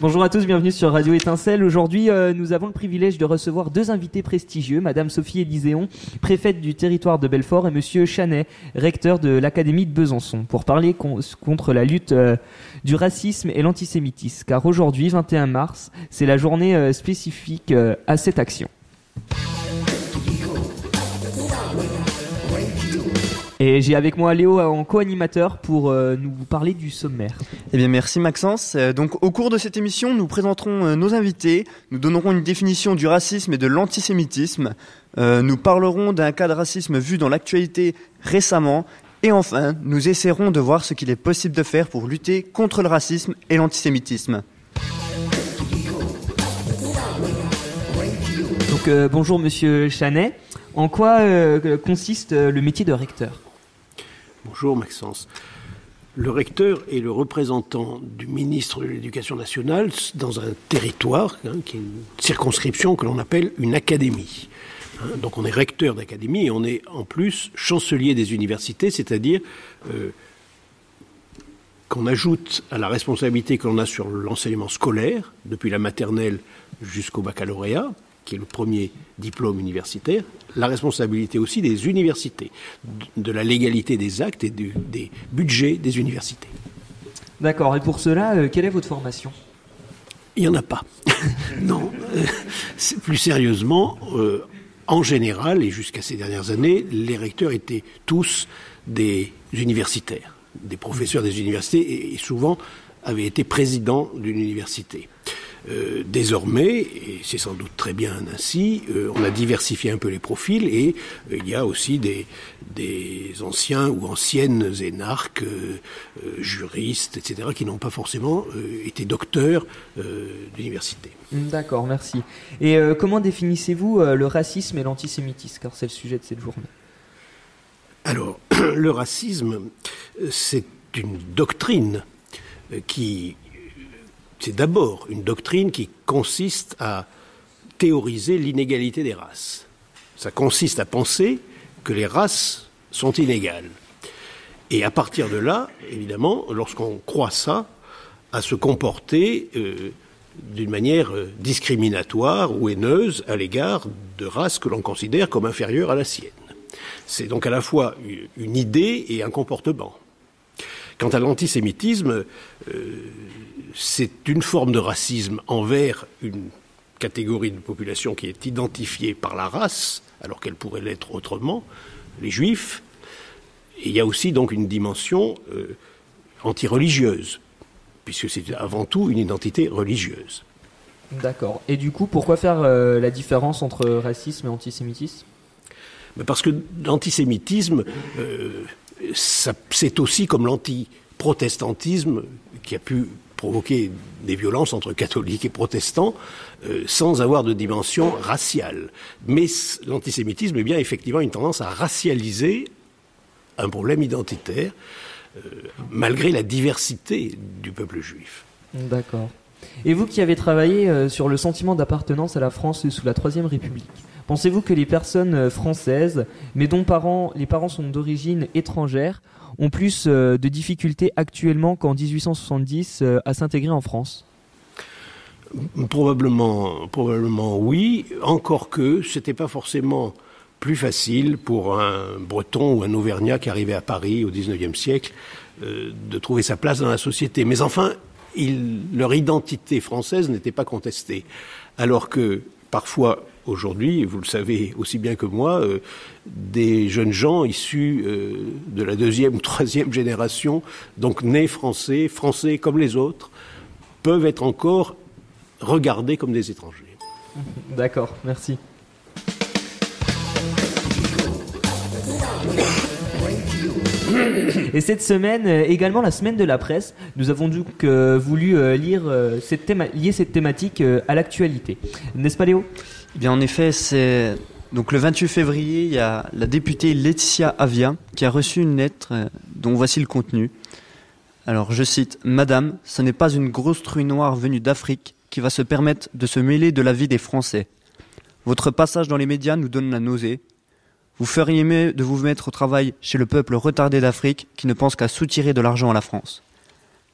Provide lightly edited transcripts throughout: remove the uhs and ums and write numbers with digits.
Bonjour à tous, bienvenue sur Radio Étincelle. Aujourd'hui, nous avons le privilège de recevoir deux invités prestigieux, Madame Sophie Élyséon, préfète du territoire de Belfort, et Monsieur Chanet, recteur de l'Académie de Besançon, pour parler contre la lutte du racisme et l'antisémitisme. Car aujourd'hui, 21 mars, c'est la journée spécifique à cette action. Et j'ai avec moi Léo en co-animateur pour nous parler du sommaire. Eh bien merci Maxence. Donc au cours de cette émission, nous présenterons nos invités, nous donnerons une définition du racisme et de l'antisémitisme, nous parlerons d'un cas de racisme vu dans l'actualité récemment, et enfin, nous essaierons de voir ce qu'il est possible de faire pour lutter contre le racisme et l'antisémitisme. Donc bonjour Monsieur Chanet. En quoi consiste le métier de recteur ? Bonjour Maxence. Le recteur est le représentant du ministre de l'Éducation nationale dans un territoire, qui est une circonscription que l'on appelle une académie. Donc on est recteur d'académie et on est en plus chancelier des universités, c'est-à-dire qu'on ajoute à la responsabilité que l'on a sur l'enseignement scolaire, depuis la maternelle jusqu'au baccalauréat, qui est le premier diplôme universitaire, la responsabilité aussi des universités, de la légalité des actes et des budgets des universités. D'accord, et pour cela, quelle est votre formation ? Il n'y en a pas. Non, plus sérieusement, en général, et jusqu'à ces dernières années, les recteurs étaient tous des universitaires, des professeurs des universités, et souvent avaient été présidents d'une université. Désormais, et c'est sans doute très bien ainsi, on a diversifié un peu les profils et il y a aussi des anciens ou anciennes énarques, juristes, etc., qui n'ont pas forcément été docteurs d'université. D'accord, merci. Et comment définissez-vous le racisme et l'antisémitisme, car c'est le sujet de cette journée ? Alors, le racisme, c'est une doctrine c'est d'abord une doctrine qui consiste à théoriser l'inégalité des races. Ça consiste à penser que les races sont inégales. Et à partir de là, évidemment, lorsqu'on croit ça, à se comporter d'une manière discriminatoire ou haineuse à l'égard de races que l'on considère comme inférieures à la sienne. C'est donc à la fois une idée et un comportement. Quant à l'antisémitisme, c'est une forme de racisme envers une catégorie de population qui est identifiée par la race, alors qu'elle pourrait l'être autrement, les juifs. Et il y a aussi donc une dimension anti-religieuse, puisque c'est avant tout une identité religieuse. D'accord. Et du coup, pourquoi faire la différence entre racisme et antisémitisme ? Parce que l'antisémitisme, c'est aussi comme l'antiprotestantisme qui a pu provoquer des violences entre catholiques et protestants sans avoir de dimension raciale. Mais l'antisémitisme est bien effectivement une tendance à racialiser un problème identitaire malgré la diversité du peuple juif. D'accord. Et vous qui avez travaillé sur le sentiment d'appartenance à la France sous la Troisième République, pensez-vous que les personnes françaises, mais dont les parents sont d'origine étrangère, ont plus de difficultés actuellement qu'en 1870 à s'intégrer en France ? Probablement oui, encore que ce n'était pas forcément plus facile pour un Breton ou un Auvergnat qui arrivait à Paris au XIXe siècle de trouver sa place dans la société. Mais enfin, leur identité française n'était pas contestée. Alors que parfois, aujourd'hui, vous le savez aussi bien que moi, des jeunes gens issus de la deuxième ou troisième génération, donc nés français comme les autres, peuvent être encore regardés comme des étrangers. D'accord, merci. Et cette semaine, également la semaine de la presse, nous avons donc voulu lier cette thématique à l'actualité. N'est-ce pas Léo ? Eh bien en effet, c'est donc le 28 février, il y a la députée Laetitia Avia qui a reçu une lettre dont voici le contenu. Alors je cite: « Madame, ce n'est pas une grosse truie noire venue d'Afrique qui va se permettre de se mêler de la vie des Français. Votre passage dans les médias nous donne la nausée. Vous feriez mieux de vous mettre au travail chez le peuple retardé d'Afrique qui ne pense qu'à soutirer de l'argent à la France.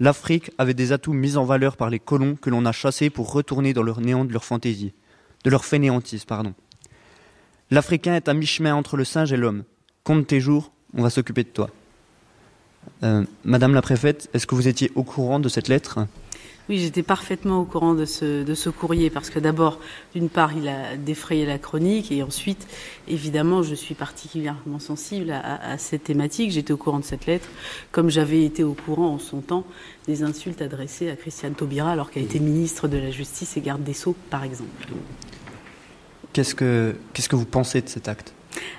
L'Afrique avait des atouts mis en valeur par les colons que l'on a chassés pour retourner dans leur néant de leur fantaisie, de leur fainéantise, pardon. L'Africain est à mi-chemin entre le singe et l'homme. Compte tes jours, on va s'occuper de toi. Madame la préfète, est-ce que vous étiez au courant de cette lettre ? Oui, j'étais parfaitement au courant de ce courrier parce que d'abord, d'une part, il a défrayé la chronique et ensuite, évidemment, je suis particulièrement sensible à cette thématique. J'étais au courant de cette lettre, comme j'avais été au courant en son temps des insultes adressées à Christiane Taubira alors qu'elle était ministre de la Justice et garde des Sceaux, par exemple. Qu'est-ce que vous pensez de cet acte ?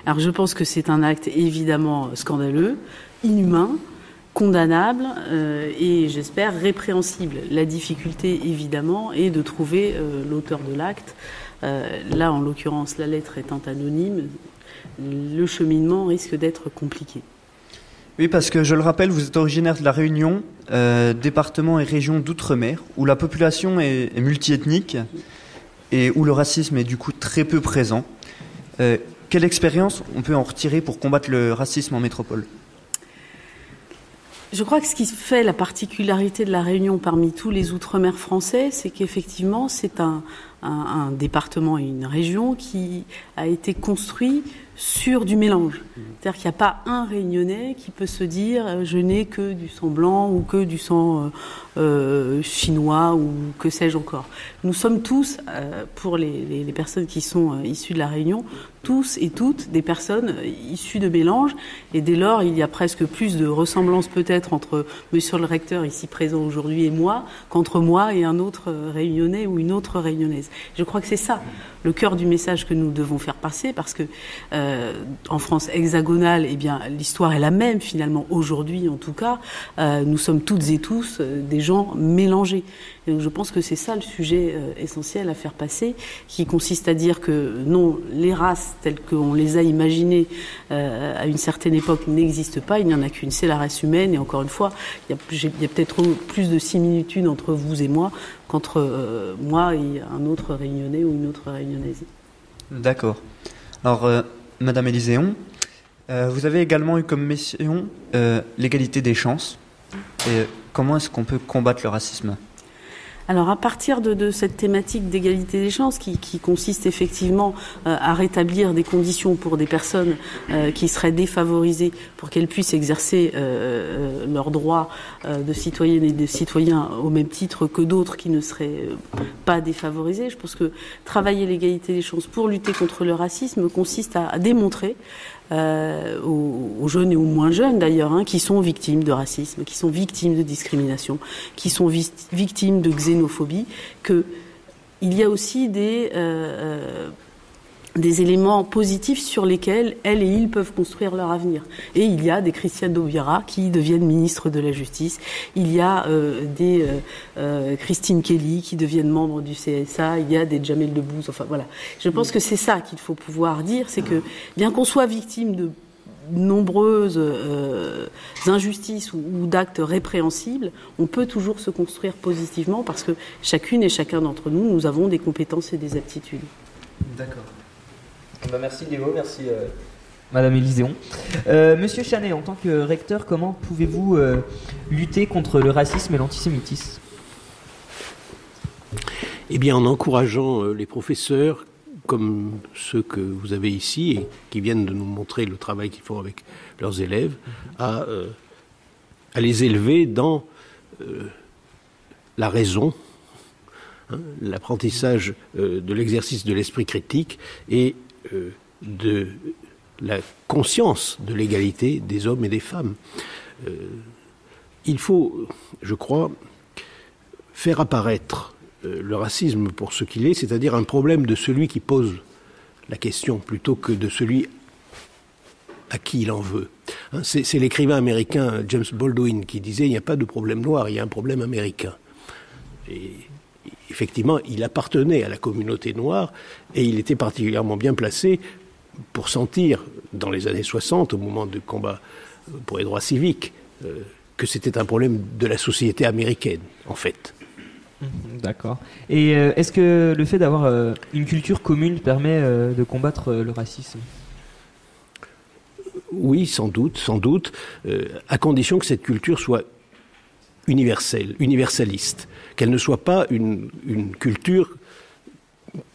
Alors, je pense que c'est un acte évidemment scandaleux, inhumain, condamnable et j'espère répréhensible. La difficulté évidemment est de trouver l'auteur de l'acte. Là en l'occurrence la lettre étant anonyme, le cheminement risque d'être compliqué. Oui, parce que je le rappelle, vous êtes originaire de la Réunion, département et région d'outre-mer, où la population est multiethnique et où le racisme est du coup très peu présent. Quelle expérience on peut en retirer pour combattre le racisme en métropole ? Je crois que ce qui fait la particularité de la Réunion parmi tous les outre-mer français, c'est qu'effectivement, c'est un département et une région qui a été construit sur du mélange. C'est-à-dire qu'il n'y a pas un Réunionnais qui peut se dire je n'ai que du sang blanc ou que du sang chinois ou que sais-je encore. Nous sommes tous, pour les personnes qui sont issues de la Réunion, tous et toutes des personnes issues de mélange. Et dès lors, il y a presque plus de ressemblance peut-être entre monsieur le recteur ici présent aujourd'hui et moi qu'entre moi et un autre Réunionnais ou une autre Réunionnaise. Je crois que c'est ça le cœur du message que nous devons faire passer parce que en France hexagonale, eh bien, l'histoire est la même finalement aujourd'hui en tout cas. Nous sommes toutes et tous des gens mélangés. Et donc je pense que c'est ça le sujet essentiel à faire passer, qui consiste à dire que non, les races telles qu'on les a imaginées à une certaine époque n'existent pas, il n'y en a qu'une, c'est la race humaine. Et encore une fois, il y a peut-être plus de similitudes entre vous et moi qu'entre moi et un autre Réunionnais ou une autre Réunionnaise. D'accord. Alors, Madame Élyséon, vous avez également eu comme mission l'égalité des chances. Et comment est-ce qu'on peut combattre le racisme ? Alors à partir de cette thématique d'égalité des chances qui consiste effectivement à rétablir des conditions pour des personnes qui seraient défavorisées pour qu'elles puissent exercer leurs droits de citoyennes et de citoyens au même titre que d'autres qui ne seraient pas défavorisés, je pense que travailler l'égalité des chances pour lutter contre le racisme consiste à démontrer aux jeunes et aux moins jeunes d'ailleurs, qui sont victimes de racisme, qui sont victimes de discrimination, qui sont victimes de xénophobie, qu'il y a aussi des éléments positifs sur lesquels elles et ils peuvent construire leur avenir. Et il y a des Christiane Taubira qui deviennent ministres de la Justice, il y a des Christine Kelly qui deviennent membres du CSA, il y a des Jamel Debbouze, enfin voilà. Je pense que c'est ça qu'il faut pouvoir dire, c'est que bien qu'on soit victime de nombreuses injustices ou d'actes répréhensibles, on peut toujours se construire positivement parce que chacune et chacun d'entre nous, nous avons des compétences et des aptitudes. D'accord. Merci Déo, merci Madame Élyséon. Monsieur Chanet, en tant que recteur, comment pouvez-vous lutter contre le racisme et l'antisémitisme ? Eh bien, en encourageant les professeurs, comme ceux que vous avez ici, et qui viennent de nous montrer le travail qu'ils font avec leurs élèves, à les élever dans la raison, l'apprentissage de l'exercice de l'esprit critique et de la conscience de l'égalité des hommes et des femmes. Il faut, je crois, faire apparaître le racisme pour ce qu'il est, c'est-à-dire un problème de celui qui pose la question plutôt que de celui à qui il en veut. C'est l'écrivain américain James Baldwin qui disait « il n'y a pas de problème noir, il y a un problème américain ». Et effectivement, il appartenait à la communauté noire et il était particulièrement bien placé pour sentir, dans les années 60, au moment du combat pour les droits civiques, que c'était un problème de la société américaine, en fait. D'accord. Et est-ce que le fait d'avoir une culture commune permet de combattre le racisme ? Oui, sans doute, à condition que cette culture soit universelle, universaliste, qu'elle ne soit pas une culture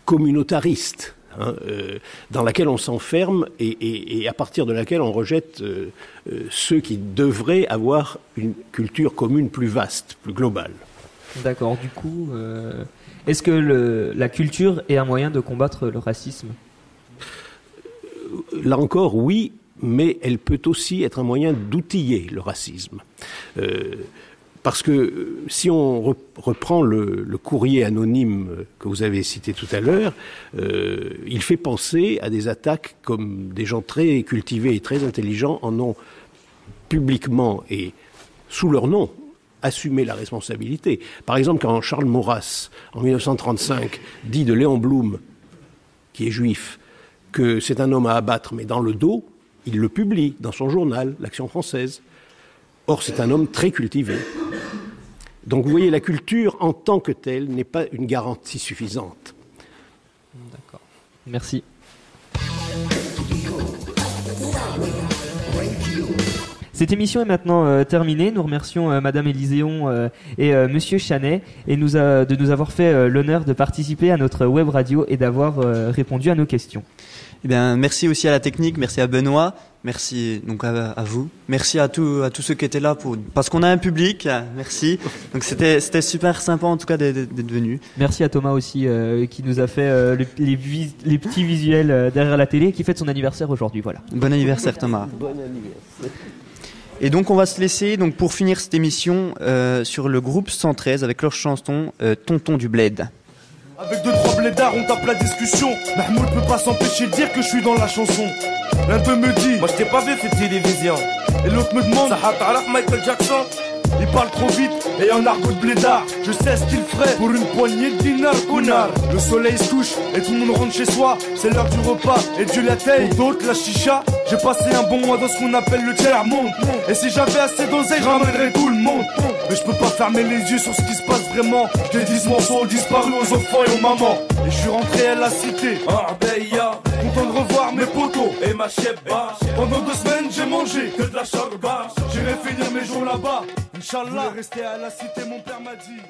communautariste, dans laquelle on s'enferme et à partir de laquelle on rejette ceux qui devraient avoir une culture commune plus vaste, plus globale. D'accord, du coup, est-ce que la culture est un moyen de combattre le racisme ? Là encore, oui, mais elle peut aussi être un moyen d'outiller le racisme. Parce que si on reprend le courrier anonyme que vous avez cité tout à l'heure, il fait penser à des attaques comme des gens très cultivés et très intelligents en ont publiquement et sous leur nom assumé la responsabilité. Par exemple, quand Charles Maurras, en 1935, dit de Léon Blum, qui est juif, que c'est un homme à abattre, mais dans le dos, il le publie dans son journal, l'Action française. Or, c'est un homme très cultivé. Donc, vous voyez, la culture, en tant que telle, n'est pas une garantie suffisante. D'accord. Merci. Cette émission est maintenant terminée. Nous remercions Madame Élyséon et Monsieur Chanet de nous avoir fait l'honneur de participer à notre web radio et d'avoir répondu à nos questions. Eh bien, merci aussi à la technique, merci à Benoît, merci donc à vous, merci à tous ceux qui étaient là parce qu'on a un public, merci. Donc c'était super sympa en tout cas d'être venu. Merci à Thomas aussi qui nous a fait les petits visuels derrière la télé, qui fête son anniversaire aujourd'hui. Voilà. Bon anniversaire Thomas. Bon anniversaire. Et donc on va se laisser donc pour finir cette émission sur le groupe 113 avec leur chanson Tonton du Bled. Avec 2-3 blédards, on tape la discussion. Mahmoud peut pas s'empêcher de dire que je suis dans la chanson. L'un d'eux me dit, moi je t'ai pas vu fait télévision. Et l'autre me demande, ça a Michael Jackson. Il parle trop vite et en argot de blédard. Je sais ce qu'il ferait pour une poignée de dinars, connard. Le soleil se couche et tout le monde rentre chez soi. C'est l'heure du repas et Dieu la taille. Pour d'autres, la chicha. J'ai passé un bon mois dans ce qu'on appelle le tiers-monde. Et si j'avais assez d'oseille, je ramènerais tout le monde. Mais je peux pas fermer les yeux sur ce qui se passe vraiment. Je te dis ce morceau disparu aux enfants et aux mamans. Et je suis rentré à la cité, content de revoir mes potos et ma chebba. Pendant 2 semaines j'ai mangé que de la charba. J'irai finir mes jours là-bas, Inch'Allah. Je vais rester à la cité, mon père m'a dit.